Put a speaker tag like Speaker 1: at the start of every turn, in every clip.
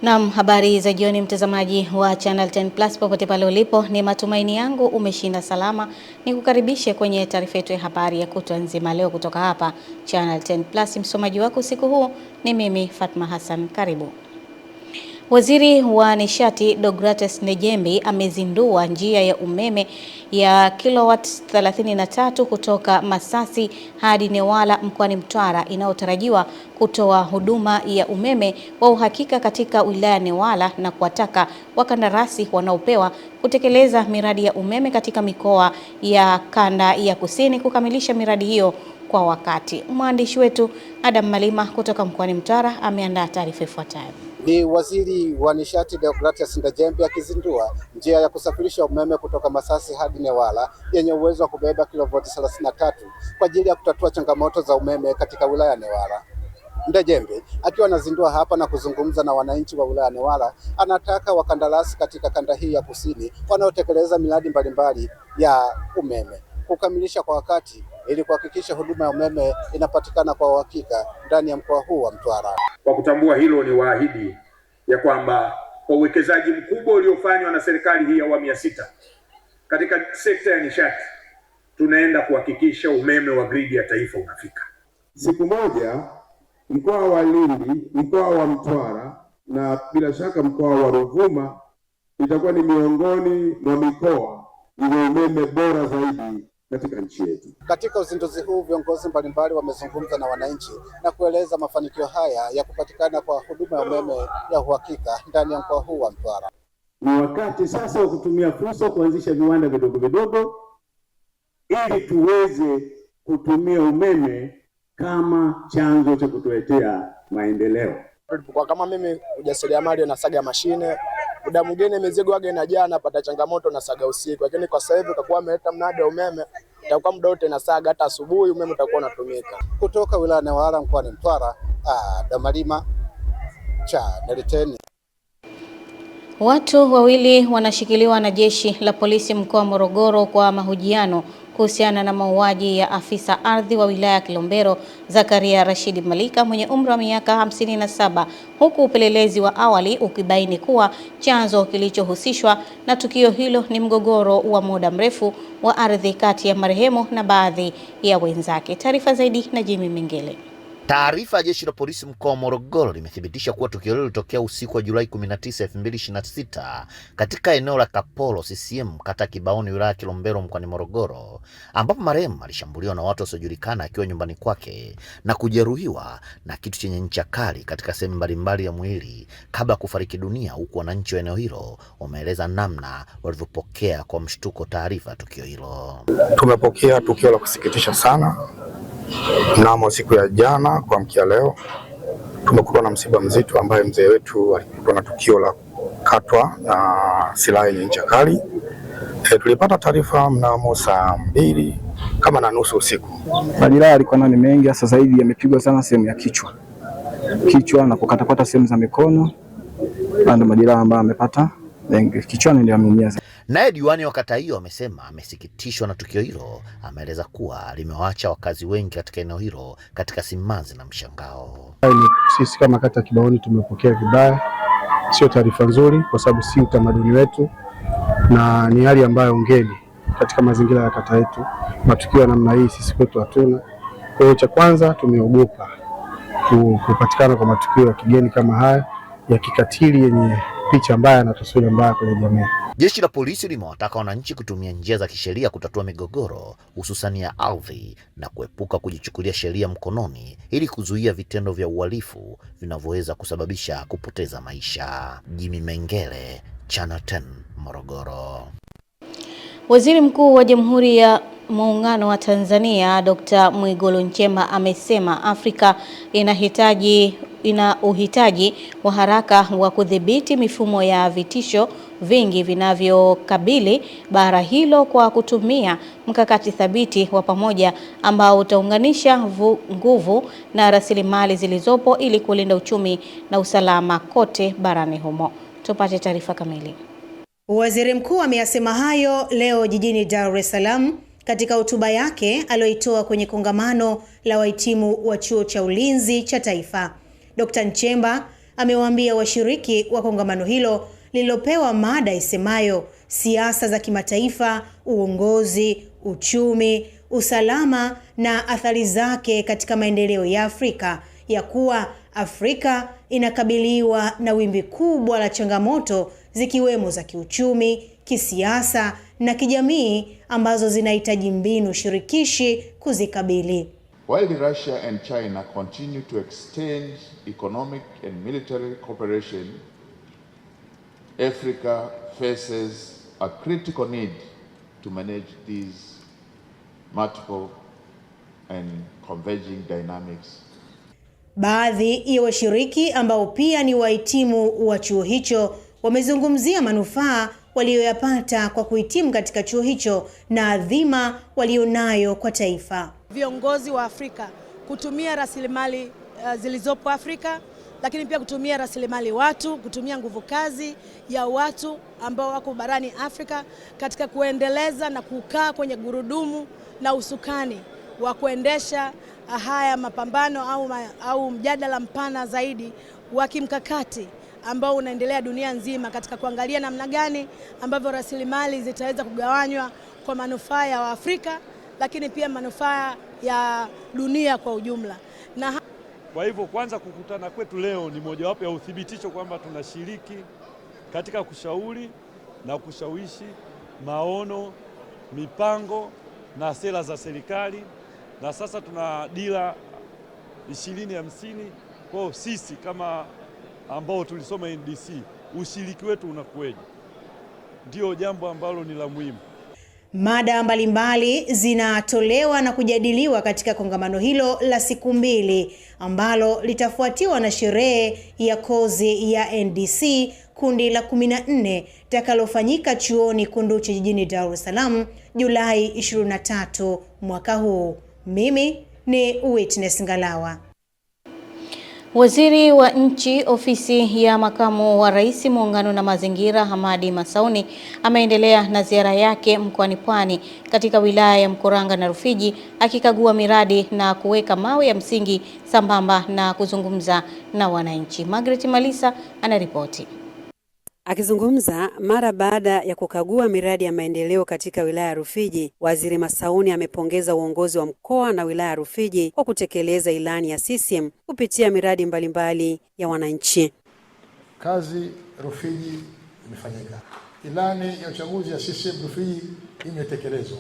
Speaker 1: Naam, habari za jioni mtazamaji wa Channel 10 Plus popote pale ulipo, ni matumaini yangu umeshinda salama. Nikukaribishe kwenye taarifa yetu ya habari ya kutwa nzima leo kutoka hapa Channel 10 Plus. Msomaji wako usiku huu ni mimi Fatma Hassan. Karibu. Waziri wa Nishati Deogratus Ndejembi amezindua njia ya umeme ya kilowat 33 kutoka Masasi hadi Newala mkoani Mtwara inayotarajiwa kutoa huduma ya umeme wa uhakika katika wilaya Newala na kuwataka wakandarasi wanaopewa kutekeleza miradi ya umeme katika mikoa ya Kanda ya Kusini kukamilisha miradi hiyo kwa wakati. Mwandishi wetu Adam Malima kutoka mkoani Mtwara ameandaa taarifa ifuatayo.
Speaker 2: Ni Waziri wa Nishati Deogratus Ndejembi akizindua njia ya kusafirisha umeme kutoka Masasi hadi Newala yenye uwezo wa kubeba kilovoti 33 kwa ajili ya kutatua changamoto za umeme katika wilaya ya Newala. Ndejembi akiwa anazindua hapa na kuzungumza na wananchi wa wilaya Newala, anataka wakandarasi katika kanda hii ya kusini wanaotekeleza miradi mbalimbali ya umeme kukamilisha kwa wakati ili kuhakikisha huduma ya umeme inapatikana kwa uhakika ndani ya mkoa huu wa Mtwara.
Speaker 3: Kwa kutambua hilo, ni waahidi ya kwamba kwa uwekezaji mkubwa uliofanywa na serikali hii ya awamu ya 6 katika sekta ya nishati, tunaenda kuhakikisha umeme wa gridi ya taifa unafika.
Speaker 4: Siku moja mkoa wa Lindi, mkoa wa Mtwara na bila shaka mkoa wa Ruvuma itakuwa ni miongoni mwa mikoa yenye umeme bora zaidi katika nchi yetu.
Speaker 2: Katika uzinduzi huu, viongozi mbalimbali wamezungumza na wananchi na kueleza mafanikio haya ya kupatikana kwa huduma ya umeme ya uhakika ndani ya mkoa huu wa Mtwara.
Speaker 5: Ni wakati sasa wa kutumia fursa kuanzisha viwanda vidogo vidogo ili tuweze kutumia umeme kama chanzo cha kutuletea maendeleo.
Speaker 6: Kwa kama mimi ujasiriamali nasaga mashine, muda mwingine mizigo wage inajaa, napata changamoto na saga usiku, lakini kwa sasa hivi kwa ameleta mnada wa umeme itakuwa muda wote na saga, hata asubuhi umeme utakuwa unatumika.
Speaker 2: Kutoka wilaya Newala mkoani Mtwara, Damalima, Channel 10.
Speaker 1: Watu wawili wanashikiliwa na jeshi la polisi mkoa wa Morogoro kwa mahojiano kuhusiana na mauaji ya afisa ardhi wa wilaya ya Kilombero Zakaria Rashidi Malika mwenye umri wa miaka 57, huku upelelezi wa awali ukibaini kuwa chanzo kilichohusishwa na tukio hilo ni mgogoro wa muda mrefu wa ardhi kati ya marehemu na baadhi ya wenzake. Taarifa zaidi na Jimmy Mengele.
Speaker 7: Taarifa ya jeshi la polisi mkoa wa Morogoro limethibitisha kuwa tukio hilo lilitokea usiku wa Julai 19, 2026 katika eneo la Kapolo CCM kata Kibaoni wilaya ya Kilombero mkoani Morogoro, ambapo marehemu alishambuliwa na watu wasiojulikana akiwa nyumbani kwake na kujeruhiwa na kitu chenye ncha kali katika sehemu mbalimbali ya mwili kabla ya kufariki dunia, huku wananchi wa eneo hilo wameeleza namna walivyopokea kwa mshtuko taarifa ya tukio hilo.
Speaker 8: Tumepokea tukio la kusikitisha sana. Mnamo siku ya jana kuamkia leo tumekuwa na msiba mzito ambaye mzee wetu alikuwa na tukio la katwa na silaha yenye ncha kali. Tulipata taarifa mnamo saa 2:30 usiku.
Speaker 9: Majeraha alikuwa nayo ni mengi, sasa zaidi yamepigwa sana sehemu ya kichwa na kukata sehemu za mikono, na ndio majeraha ambayo amepata kichwani ndio ameumia.
Speaker 7: Naye diwani wa kata hiyo amesema amesikitishwa na tukio hilo. Ameeleza kuwa limewaacha wakazi wengi katika eneo hilo katika simanzi na mshangao.
Speaker 4: Sisi kama kata Kibaoni tumepokea vibaya, sio taarifa nzuri kwa sababu si utamaduni wetu na ni hali ambayo ngeni katika mazingira ya kata yetu. Matukio ya namna hii sisi kwetu hatuna. Kwa hiyo cha kwanza tumeogopa kupatikana kwa matukio ya kigeni kama haya ya kikatili yenye picha mbaya na taswira mbaya kwenye jamii.
Speaker 7: Jeshi la polisi limewataka wananchi kutumia njia za kisheria kutatua migogoro hususani ya ardhi na kuepuka kujichukulia sheria mkononi ili kuzuia vitendo vya uhalifu vinavyoweza kusababisha kupoteza maisha. Jimmy Mengele, Channel 10, Morogoro.
Speaker 1: Waziri Mkuu wa Jamhuri ya Muungano wa Tanzania Dr. Mwigulu Nchemba amesema Afrika ina uhitaji wa haraka wa kudhibiti mifumo ya vitisho vingi vinavyokabili bara hilo kwa kutumia mkakati thabiti wa pamoja ambao utaunganisha nguvu na rasilimali zilizopo ili kulinda uchumi na usalama kote barani humo. Tupate taarifa kamili.
Speaker 10: Waziri Mkuu ameyasema hayo leo jijini Dar es Salaam katika hotuba yake aliyoitoa kwenye kongamano la wahitimu wa Chuo cha Ulinzi cha Taifa. Dr. Nchemba amewaambia washiriki wa kongamano hilo lililopewa mada isemayo siasa za kimataifa, uongozi, uchumi, usalama na athari zake katika maendeleo ya Afrika, ya kuwa Afrika inakabiliwa na wimbi kubwa la changamoto zikiwemo za kiuchumi, kisiasa na kijamii ambazo zinahitaji mbinu shirikishi kuzikabili.
Speaker 11: While Russia and China continue to extend economic and military cooperation, Africa faces a critical need to manage these multiple and converging dynamics.
Speaker 10: Baadhi ya washiriki ambao pia ni wahitimu wa chuo hicho wamezungumzia manufaa walioyapata kwa kuhitimu katika chuo hicho na adhima walionayo kwa taifa.
Speaker 12: Viongozi wa Afrika kutumia rasilimali zilizopo Afrika, lakini pia kutumia rasilimali watu, kutumia nguvu kazi ya watu ambao wako barani Afrika katika kuendeleza na kukaa kwenye gurudumu na usukani wa kuendesha haya mapambano au mjadala mpana zaidi wa kimkakati ambao unaendelea dunia nzima katika kuangalia namna gani ambavyo rasilimali zitaweza kugawanywa kwa manufaa ya Afrika, lakini pia manufaa ya dunia kwa ujumla. Na
Speaker 13: kwa hivyo kwanza kukutana kwetu leo ni mojawapo ya uthibitisho kwamba tunashiriki katika kushauri na kushawishi maono, mipango na sera za serikali, na sasa tuna dira 2050. Kwa sisi kama ambao tulisoma NDC, ushiriki wetu unakueje? Ndio jambo ambalo ni la muhimu.
Speaker 10: Mada mbalimbali zinatolewa na kujadiliwa katika kongamano hilo la siku 2 ambalo litafuatiwa na sherehe ya kozi ya NDC kundi la 14 takalofanyika chuoni Kunduchi jijini Dar es Salaam Julai 23 mwaka huu. Mimi ni Witness Ngalawa.
Speaker 1: Waziri wa Nchi, Ofisi ya Makamu wa Rais, Muungano na Mazingira, Hamadi Masauni ameendelea na ziara yake mkoani Pwani katika wilaya ya Mkuranga na Rufiji akikagua miradi na kuweka mawe ya msingi sambamba na kuzungumza na wananchi. Margaret Malisa anaripoti.
Speaker 14: Akizungumza mara baada ya kukagua miradi ya maendeleo katika wilaya ya Rufiji, Waziri Masauni amepongeza uongozi wa mkoa na wilaya ya Rufiji kwa kutekeleza ilani ya CCM kupitia miradi mbalimbali ya wananchi.
Speaker 15: Kazi Rufiji imefanyika. Ilani ya uchaguzi ya CCM Rufiji imetekelezwa.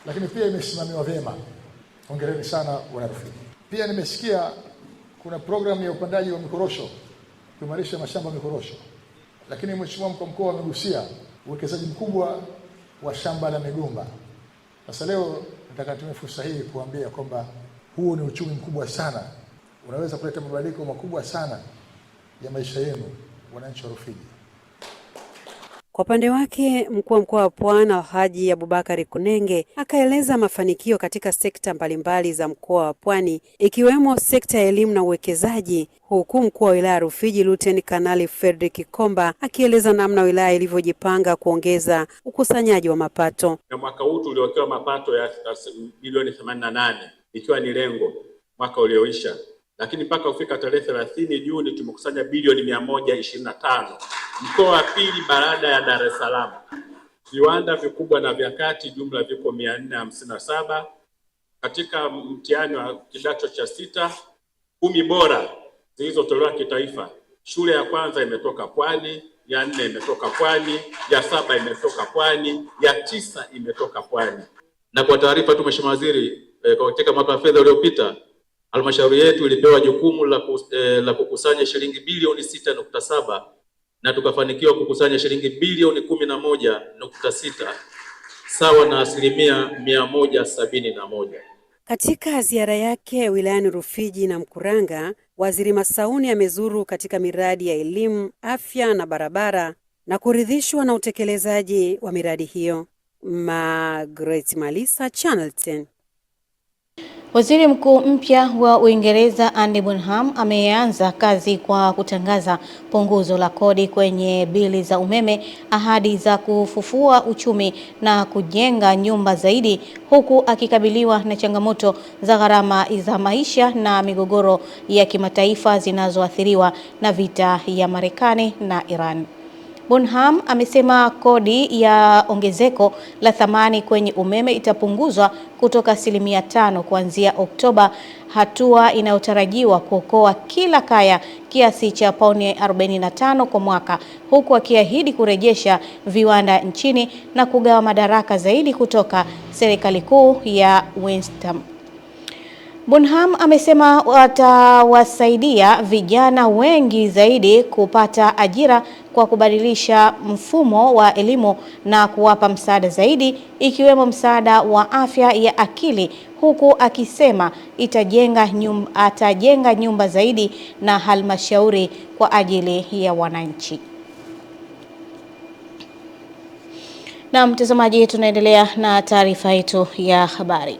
Speaker 15: Lakini pia imesimamiwa vyema. Hongereni sana wana Rufiji. Pia nimesikia kuna programu ya upandaji wa mikorosho, kuimarisha mashamba ya mikorosho. Lakini Mheshimiwa Mkuu wa Mkoa amegusia uwekezaji mkubwa wa shamba la migomba. Sasa leo nataka nitumie fursa hii kuambia kwamba huo ni uchumi mkubwa sana. Unaweza kuleta mabadiliko makubwa sana ya maisha yenu wananchi wa Rufiji.
Speaker 14: Kwa upande wake, Mkuu wa Mkoa wa Pwani Alhaji Abubakari Kunenge akaeleza mafanikio katika sekta mbalimbali za mkoa wa Pwani ikiwemo sekta ya elimu na uwekezaji, huku mkuu wa wilaya Rufiji Luteni Kanali Fredrick Komba akieleza namna wilaya ilivyojipanga kuongeza ukusanyaji wa mapato.
Speaker 16: Na mwaka huu tuliwekewa mapato ya bilioni 88 ikiwa ni lengo mwaka ulioisha, lakini mpaka kufika tarehe 30 Juni tumekusanya bilioni 125. Mkoa wa pili baada ya Dar es Salaam. Viwanda vikubwa na vya kati jumla viko 457. Katika mtihani wa kidato cha 6, 10 bora zilizotolewa kitaifa. Shule ya kwanza imetoka Pwani, ya 4 imetoka Pwani, ya 7 imetoka Pwani, ya 9 imetoka Pwani. Na kwa taarifa tu Mheshimiwa Waziri, katika mwaka wa fedha uliopita halmashauri yetu ilipewa jukumu la kukusanya shilingi bilioni 6.7 na tukafanikiwa kukusanya shilingi bilioni 11.6 sawa na 171%.
Speaker 14: Katika ziara yake wilayani Rufiji na Mkuranga, Waziri Masauni amezuru katika miradi ya elimu, afya na barabara na kuridhishwa na utekelezaji wa miradi hiyo. Margaret Malisa, Channel 10.
Speaker 1: Waziri Mkuu mpya wa Uingereza Andy Burnham ameanza kazi kwa kutangaza punguzo la kodi kwenye bili za umeme, ahadi za kufufua uchumi na kujenga nyumba zaidi, huku akikabiliwa na changamoto za gharama za maisha na migogoro ya kimataifa zinazoathiriwa na vita ya Marekani na Iran. Burnham amesema kodi ya ongezeko la thamani kwenye umeme itapunguzwa kutoka 5% kuanzia Oktoba, hatua inayotarajiwa kuokoa kila kaya kiasi cha pauni 45 kwa mwaka, huku akiahidi kurejesha viwanda nchini na kugawa madaraka zaidi kutoka serikali kuu ya Westminster. Burnham amesema watawasaidia vijana wengi zaidi kupata ajira kwa kubadilisha mfumo wa elimu na kuwapa msaada zaidi, ikiwemo msaada wa afya ya akili, huku akisema atajenga nyumba zaidi na halmashauri kwa ajili ya wananchi. Na mtazamaji, tunaendelea na taarifa yetu ya habari.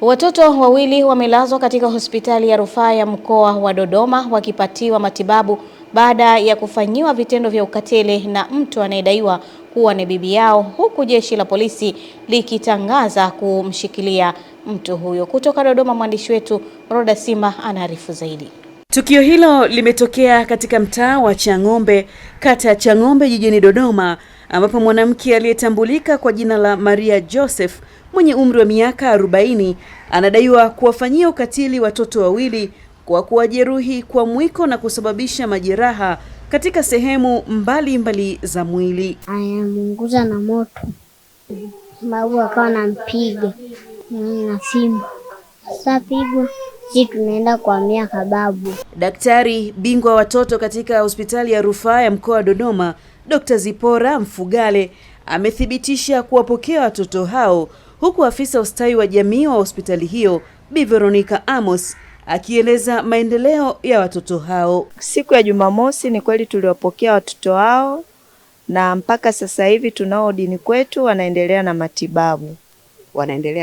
Speaker 1: Watoto wawili wamelazwa katika hospitali ya rufaa ya mkoa wa Dodoma wakipatiwa matibabu baada ya kufanyiwa vitendo vya ukatili na mtu anayedaiwa kuwa ni bibi yao, huku jeshi la polisi likitangaza kumshikilia mtu huyo. Kutoka Dodoma, mwandishi wetu Roda Simba anaarifu zaidi.
Speaker 17: Tukio hilo limetokea katika mtaa wa Chang'ombe, kata ya Chang'ombe jijini Dodoma, ambapo mwanamke aliyetambulika kwa jina la Maria Joseph mwenye umri wa miaka 40 anadaiwa kuwafanyia ukatili watoto wawili kwa kuwajeruhi kwa mwiko na kusababisha majeraha katika sehemu mbalimbali za mwili.
Speaker 18: Anamunguza na moto. Babu akawa anampiga na simu. Sasa pigwa, sisi tunaenda kuhamia kwa babu.
Speaker 17: Daktari bingwa watoto katika hospitali ya rufaa ya mkoa wa Dodoma, Dr. Zipora Mfugale, amethibitisha kuwapokea watoto hao, huku afisa ustawi wa jamii wa hospitali hiyo Bi Veronica Amos akieleza maendeleo ya watoto hao.
Speaker 19: Siku ya Jumamosi ni kweli tuliwapokea watoto hao, na mpaka sasa hivi tunao dini kwetu wanaendelea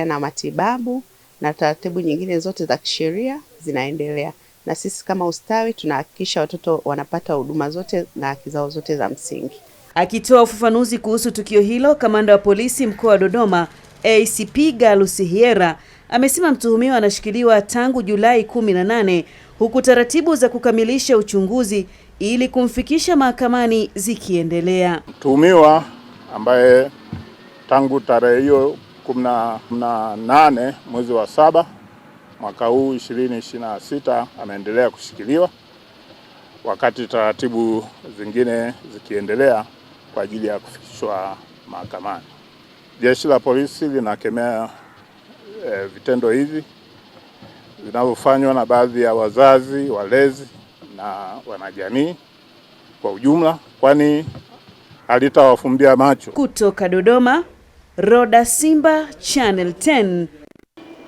Speaker 19: na matibabu na taratibu nyingine zote za kisheria zinaendelea, na sisi kama ustawi tunahakikisha watoto wanapata huduma zote na haki zao zote za msingi.
Speaker 17: Akitoa ufafanuzi kuhusu tukio hilo, kamanda wa polisi mkoa wa Dodoma ACP Galus Hiera amesema mtuhumiwa anashikiliwa tangu Julai 18, huku taratibu za kukamilisha uchunguzi ili kumfikisha mahakamani zikiendelea.
Speaker 20: Mtuhumiwa ambaye tangu tarehe hiyo 18 mwezi wa 7 mwaka huu 2026 ameendelea kushikiliwa, wakati taratibu zingine zikiendelea kwa ajili ya kufikishwa mahakamani. Jeshi la polisi linakemea vitendo hivi vinavyofanywa na baadhi ya wazazi, walezi na wanajamii kwa ujumla, kwani halitawafumbia macho.
Speaker 17: Kutoka Dodoma, Roda Simba, Channel 10.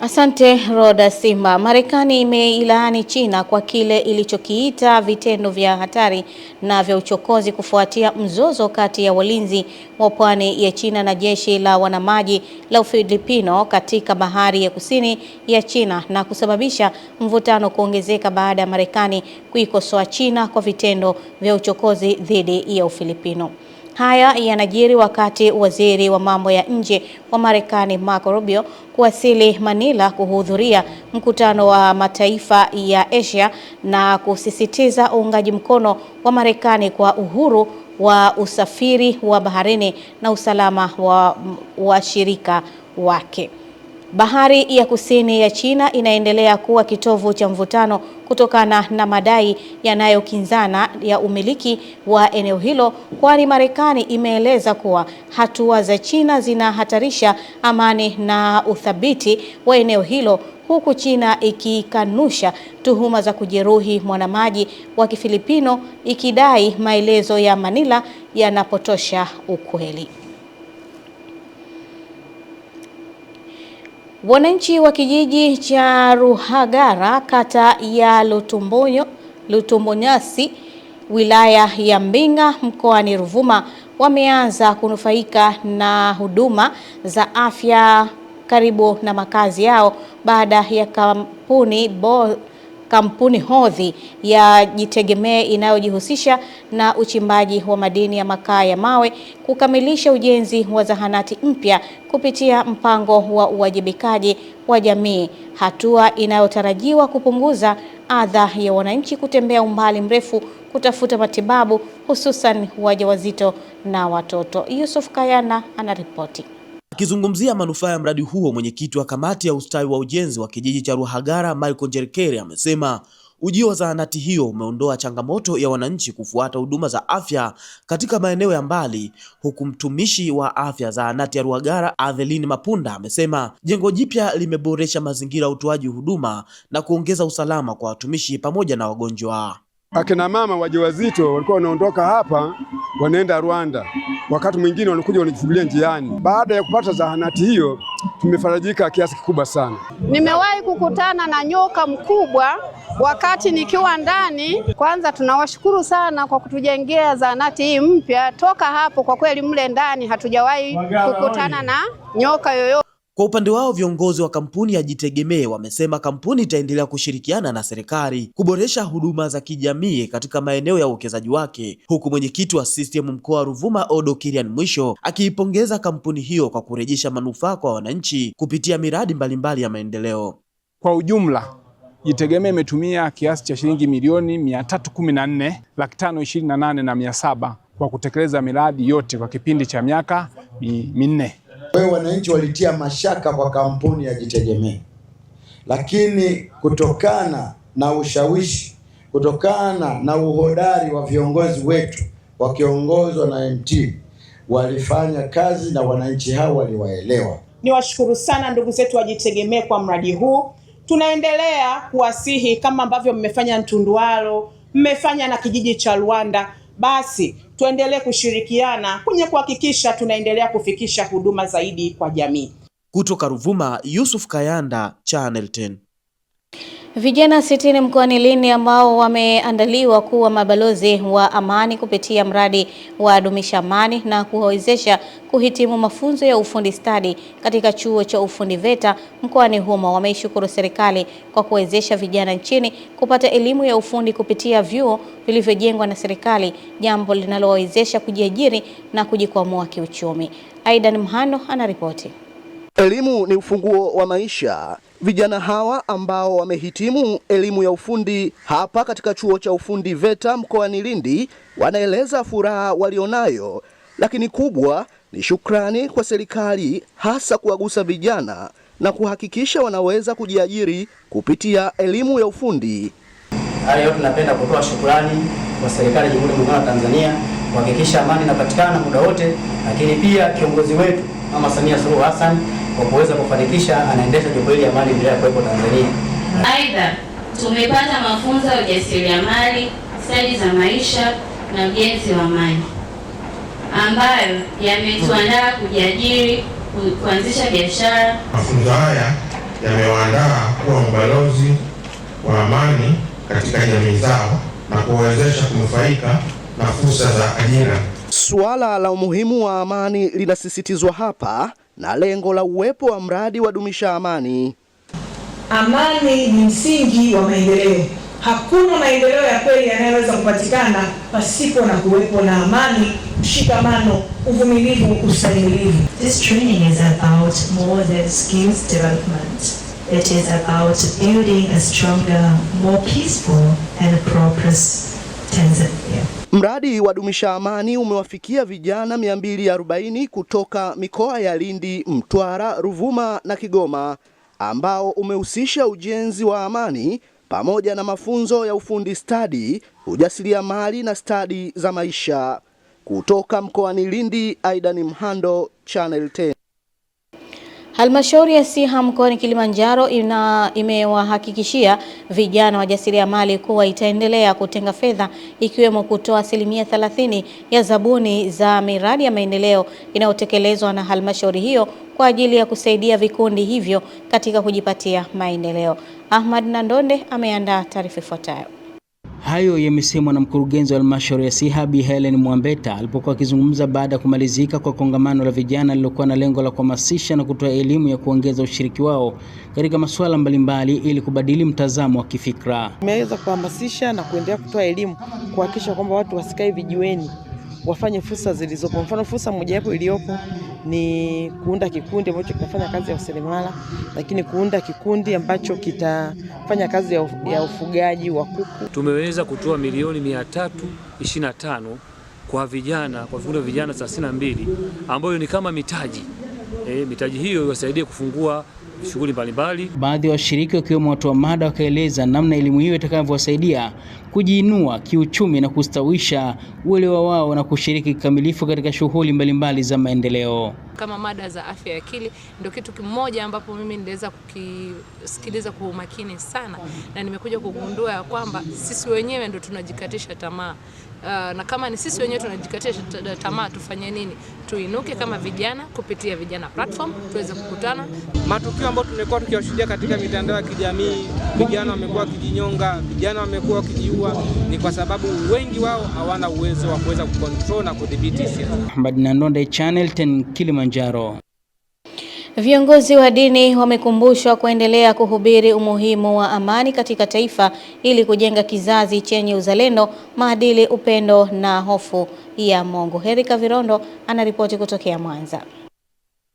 Speaker 1: Asante Roda Simba. Marekani imeilaani China kwa kile ilichokiita vitendo vya hatari na vya uchokozi kufuatia mzozo kati ya walinzi wa pwani ya China na jeshi la wanamaji la Ufilipino katika bahari ya kusini ya China, na kusababisha mvutano kuongezeka baada ya Marekani kuikosoa China kwa vitendo vya uchokozi dhidi ya Ufilipino. Haya yanajiri wakati waziri wa mambo ya nje wa Marekani Marco Rubio kuwasili Manila kuhudhuria mkutano wa mataifa ya Asia na kusisitiza uungaji mkono wa Marekani kwa uhuru wa usafiri wa baharini na usalama wa washirika wake. Bahari ya kusini ya China inaendelea kuwa kitovu cha mvutano kutokana na madai yanayokinzana ya umiliki wa eneo hilo, kwani Marekani imeeleza kuwa hatua za China zinahatarisha amani na uthabiti wa eneo hilo, huku China ikikanusha tuhuma za kujeruhi mwanamaji wa Kifilipino, ikidai maelezo ya Manila yanapotosha ukweli. Wananchi wa kijiji cha Ruhagara, kata ya Lutumbonyasi, wilaya ya Mbinga, mkoani Ruvuma, wameanza kunufaika na huduma za afya karibu na makazi yao baada ya kampuni hodhi ya Jitegemee inayojihusisha na uchimbaji wa madini ya makaa ya mawe kukamilisha ujenzi wa zahanati mpya kupitia mpango wa uwajibikaji wa jamii, hatua inayotarajiwa kupunguza adha ya wananchi kutembea umbali mrefu kutafuta matibabu, hususan wajawazito na watoto. Yusuf Kayana anaripoti.
Speaker 21: Akizungumzia manufaa ya mradi huo, mwenyekiti wa kamati ya ustawi wa ujenzi wa kijiji cha Ruhagara Michael Njerikere amesema ujio wa zahanati hiyo umeondoa changamoto ya wananchi kufuata huduma za afya katika maeneo ya mbali, huku mtumishi wa afya zahanati ya Ruhagara Adeline Mapunda amesema jengo jipya limeboresha mazingira ya utoaji huduma na kuongeza usalama kwa watumishi pamoja na wagonjwa.
Speaker 22: Akina mama wajawazito walikuwa wanaondoka hapa wanaenda Rwanda, wakati mwingine wanakuja wanajifungulia njiani. Baada ya kupata zahanati hiyo tumefarajika kiasi kikubwa sana.
Speaker 23: Nimewahi kukutana na nyoka mkubwa wakati nikiwa ndani. Kwanza tunawashukuru sana kwa kutujengea zahanati hii mpya. Toka hapo kwa kweli mle ndani hatujawahi kukutana na nyoka yoyote.
Speaker 21: Kwa upande wao, viongozi wa kampuni ya Jitegemee wamesema kampuni itaendelea kushirikiana na serikali kuboresha huduma za kijamii katika maeneo ya uwekezaji wake, huku mwenyekiti wa CCM mkoa wa Ruvuma Odo Kirian Mwisho akiipongeza kampuni hiyo kwa kurejesha manufaa kwa wananchi kupitia miradi mbalimbali ya maendeleo.
Speaker 24: Kwa ujumla, Jitegemee imetumia kiasi cha shilingi milioni 314,528,700 kwa kutekeleza miradi yote kwa kipindi cha miaka minne.
Speaker 25: Wananchi walitia mashaka kwa kampuni ya Jitegemee, lakini kutokana na ushawishi, kutokana na uhodari wa viongozi wetu wakiongozwa na MT, walifanya kazi na wananchi hao waliwaelewa.
Speaker 26: Niwashukuru sana ndugu zetu wa Jitegemee kwa mradi huu. Tunaendelea kuwasihi kama ambavyo mmefanya Ntundwalo, mmefanya na kijiji cha Rwanda, basi tuendelee kushirikiana kwenye kuhakikisha tunaendelea kufikisha huduma zaidi kwa jamii.
Speaker 21: Kutoka Ruvuma, Yusuf Kayanda, Channel 10.
Speaker 1: Vijana 60 mkoani Lindi ambao wameandaliwa kuwa mabalozi wa amani kupitia mradi wa Dumisha Amani na kuwawezesha kuhitimu mafunzo ya ufundi stadi katika chuo cha ufundi VETA mkoani humo wameishukuru serikali kwa kuwezesha vijana nchini kupata elimu ya ufundi kupitia vyuo vilivyojengwa na serikali, jambo linalowawezesha kujiajiri na kujikwamua kiuchumi. Aidan Mhando anaripoti.
Speaker 27: Elimu ni ufunguo wa maisha. Vijana hawa ambao wamehitimu elimu ya ufundi hapa katika chuo cha ufundi VETA mkoani Lindi wanaeleza furaha walionayo, lakini kubwa ni shukrani kwa serikali, hasa kuwagusa vijana na kuhakikisha wanaweza kujiajiri kupitia elimu ya ufundi.
Speaker 28: Leo tunapenda kutoa shukrani kwa serikali ya Jamhuri ya Muungano wa Tanzania kuhakikisha amani inapatikana muda wote, lakini pia kiongozi wetu Mama Samia Suluhu Hassan kwa kuweza kufanikisha anaendesha jambo hili amani endelea kuwepo Tanzania.
Speaker 29: Aidha, tumepata mafunzo ya ujasiriamali, stadi za maisha na ujenzi wa amani ambayo yametuandaa kujiajiri, kuanzisha biashara.
Speaker 30: Mafunzo haya yamewaandaa kuwa mabalozi wa amani katika jamii zao na kuwawezesha kunufaika na fursa za ajira.
Speaker 27: Suala la umuhimu wa amani linasisitizwa hapa na lengo la uwepo wa mradi wa Dumisha Amani.
Speaker 31: Amani ni msingi wa maendeleo. Hakuna maendeleo ya kweli yanayoweza kupatikana pasipo na kuwepo na amani, mshikamano, uvumilivu, ustahimilivu.
Speaker 32: This training is about more than skills development. It is about building a stronger, more peaceful and prosperous Tanzania.
Speaker 27: Mradi wa Dumisha Amani umewafikia vijana 240 kutoka mikoa ya Lindi, Mtwara, Ruvuma na Kigoma, ambao umehusisha ujenzi wa amani pamoja na mafunzo ya ufundi stadi, ujasiriamali na stadi za maisha. Kutoka mkoani Lindi, Aidan Mhando, Channel 10.
Speaker 1: Halmashauri ya Siha mkoani Kilimanjaro imewahakikishia vijana wajasiriamali kuwa itaendelea kutenga fedha ikiwemo kutoa 30% ya zabuni za miradi ya maendeleo inayotekelezwa na halmashauri hiyo kwa ajili ya kusaidia vikundi hivyo katika kujipatia maendeleo. Ahmad Nandonde ameandaa taarifa ifuatayo.
Speaker 2: Hayo yamesemwa na mkurugenzi wa halmashauri ya Siha Bi Helen Mwambeta alipokuwa akizungumza baada ya kumalizika kwa kongamano la vijana lilokuwa na lengo la kuhamasisha na kutoa elimu ya kuongeza ushiriki wao katika masuala mbalimbali ili kubadili mtazamo wa kifikra.
Speaker 3: Tumeweza kuhamasisha na kuendelea kutoa elimu kuhakikisha kwamba watu wasikae vijiweni, wafanye fursa zilizopo. Mfano, fursa mojawapo iliyopo ni kuunda kikundi ambacho kitafanya kazi ya useremala, lakini kuunda kikundi ambacho kitafanya kazi ya ufugaji wa kuku.
Speaker 4: Tumeweza kutoa milioni 325 kwa vijana, kwa vikundi vya vijana 32 ambayo ni kama mitaji. Mitaji hiyo iwasaidie kufungua shughuli mbalimbali.
Speaker 2: Baadhi ya washiriki wakiwemo watu wa mada wakaeleza namna elimu hiyo itakavyowasaidia kujiinua kiuchumi na kustawisha uelewa wao na kushiriki kikamilifu katika shughuli mbalimbali za maendeleo.
Speaker 5: Kama mada za afya ya akili ndio kitu kimoja ambapo mimi niliweza kukisikiliza kwa umakini sana, na nimekuja kugundua ya kwamba sisi wenyewe ndio tunajikatisha tamaa. Na kama ni sisi wenyewe tunajikatisha tamaa, tufanye nini? Tuinuke kama vijana kupitia vijana platform, tuweze kukutana.
Speaker 6: Matukio ambayo tumekuwa tukiwashuhudia katika mitandao ya kijamii, vijana wamekuwa wakijinyonga, vijana wamekuwa wakijiua, ni kwa sababu wengi wao hawana uwezo wa kuweza kucontrol na kudhibiti hisia.
Speaker 2: Ahmad Nandonde, Channel 10, Kilimanjaro.
Speaker 1: Viongozi wa dini wamekumbushwa kuendelea kuhubiri umuhimu wa amani katika taifa ili kujenga kizazi chenye uzalendo, maadili, upendo na hofu ya Mungu. Heri Kavirondo anaripoti kutokea Mwanza.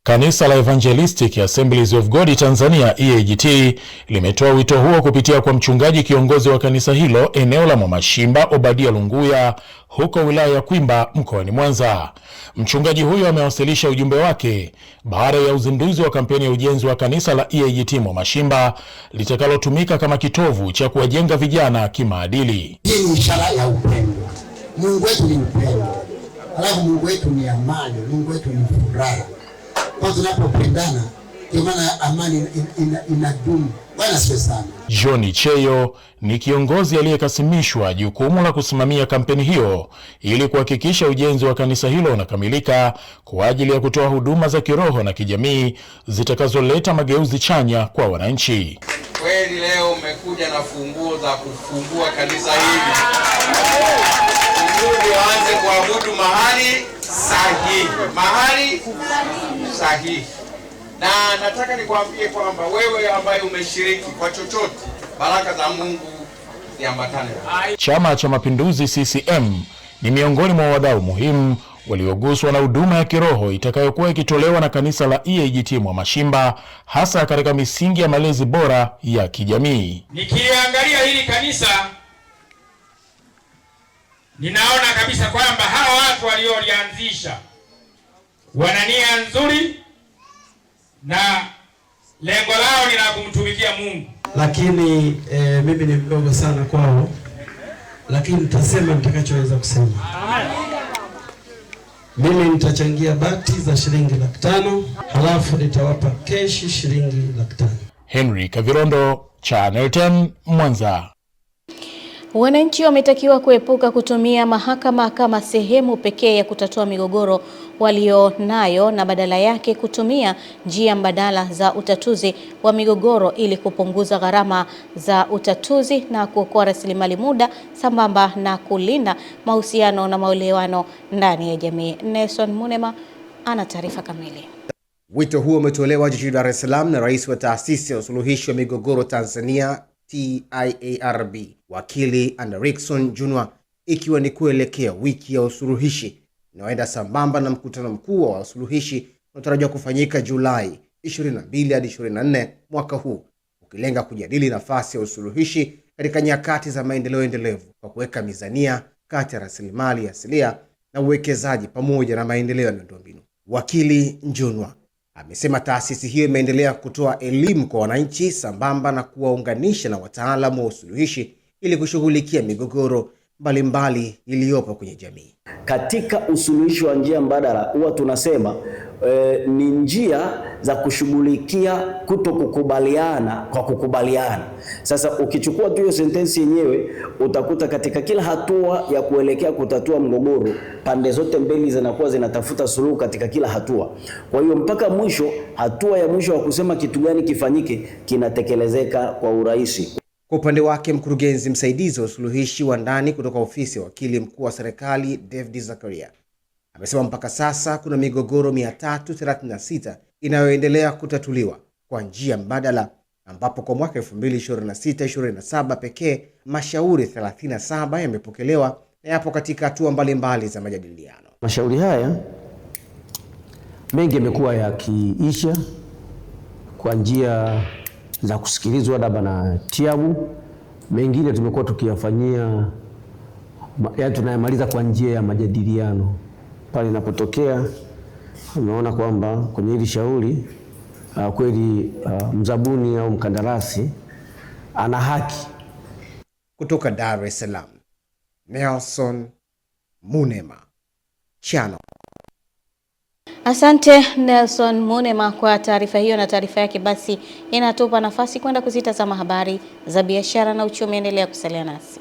Speaker 7: Kanisa la Evangelistic Assemblies of God Tanzania EAGT limetoa wito huo kupitia kwa mchungaji kiongozi wa kanisa hilo eneo la Mwamashimba Obadia Lunguya huko wilaya ya Kwimba mkoani Mwanza. Mchungaji huyo amewasilisha ujumbe wake baada ya uzinduzi wa kampeni ya ujenzi wa kanisa la EAGT Mwamashimba litakalotumika kama kitovu cha kuwajenga vijana kimaadili.
Speaker 8: Hii ni ishara ya upendo. Mungu wetu ni upendo. Halafu Mungu wetu ni amani, Mungu wetu ni furaha. Kwa tunapopendana, kwa maana amani inadumu. Bwana asifiwe sana.
Speaker 7: John Cheyo ni kiongozi aliyekasimishwa jukumu la kusimamia kampeni hiyo ili kuhakikisha ujenzi wa kanisa hilo unakamilika kwa ajili ya kutoa huduma za kiroho na kijamii zitakazoleta mageuzi chanya kwa wananchi.
Speaker 9: Kweli leo umekuja na funguo za kufungua kanisa hili. Ili waanze kuabudu mahali sahihi. Mahali sahihi. Na nataka nikwambie kwamba wewe ambaye umeshiriki kwa chochote, baraka za Mungu ziambatane.
Speaker 7: Chama cha Mapinduzi CCM ni miongoni mwa wadau muhimu walioguswa na huduma ya kiroho itakayokuwa ikitolewa na kanisa la EAGT Mwamashimba, hasa katika misingi ya malezi bora ya kijamii.
Speaker 9: Nikiangalia hili kanisa ninaona kabisa kwamba hawa watu waliolianzisha wana nia nzuri na lengo lao ni la kumtumikia Mungu.
Speaker 8: Lakini mimi ni mdogo sana kwao, lakini nitasema nitakachoweza kusema. Mimi nitachangia bati za shilingi 500,000, halafu nitawapa keshi shilingi 500,000.
Speaker 7: Henry Kavirondo, Channel 10, Mwanza.
Speaker 1: Wananchi wametakiwa kuepuka kutumia mahakama kama sehemu pekee ya kutatua migogoro walionayo na badala yake kutumia njia mbadala za utatuzi wa migogoro ili kupunguza gharama za utatuzi na kuokoa rasilimali muda sambamba na kulinda mahusiano na maelewano ndani ya jamii. Nelson Munema ana taarifa kamili.
Speaker 10: Wito huo umetolewa jijini Dar es Salaam na Rais wa Taasisi ya Usuluhishi wa Migogoro Tanzania TIARB, Wakili Anderikson Junwa, ikiwa ni kuelekea wiki ya usuluhishi inayoenda sambamba na mkutano mkuu wa usuluhishi unatarajiwa kufanyika Julai 22 hadi 24 mwaka huu, ukilenga kujadili nafasi ya usuluhishi katika nyakati za maendeleo endelevu kwa kuweka mizania kati ya rasilimali asilia na uwekezaji pamoja na maendeleo ya miundombinu. Wakili Njunwa amesema taasisi hiyo imeendelea kutoa elimu kwa wananchi sambamba na kuwaunganisha na wataalamu wa usuluhishi ili kushughulikia migogoro mbalimbali iliyopo kwenye jamii.
Speaker 11: Katika usuluhishi wa njia mbadala huwa tunasema ni njia za kushughulikia kutokukubaliana kwa kukubaliana. Sasa ukichukua tu hiyo sentensi yenyewe utakuta katika kila hatua ya kuelekea kutatua mgogoro pande zote mbili zinakuwa zinatafuta suluhu katika kila hatua. Kwa hiyo mpaka mwisho, hatua ya mwisho wa kusema kitu gani kifanyike kinatekelezeka kwa urahisi.
Speaker 10: Kwa upande wake, mkurugenzi msaidizi wa usuluhishi wa ndani kutoka ofisi ya wakili mkuu wa serikali David Zakaria amesema mpaka sasa kuna migogoro 336 inayoendelea kutatuliwa kwa njia mbadala, ambapo kwa mwaka 2026-27 pekee mashauri 37 yamepokelewa na yapo katika hatua mbalimbali za majadiliano.
Speaker 12: Mashauri haya mengi yamekuwa yakiisha kwa njia za kusikilizwa labda na tiabu, mengine tumekuwa tukiyafanyia tunayamaliza kwa njia ya majadiliano. Pale inapotokea unaona kwamba kwenye hili shauri kweli mzabuni au mkandarasi ana haki.
Speaker 10: Kutoka Dar es Salaam, Nelson Munema, Channel.
Speaker 1: Asante Nelson Munema kwa taarifa hiyo, na taarifa yake basi inatupa nafasi kwenda kuzitazama habari za biashara na uchumi. Endelea kusalia nasi.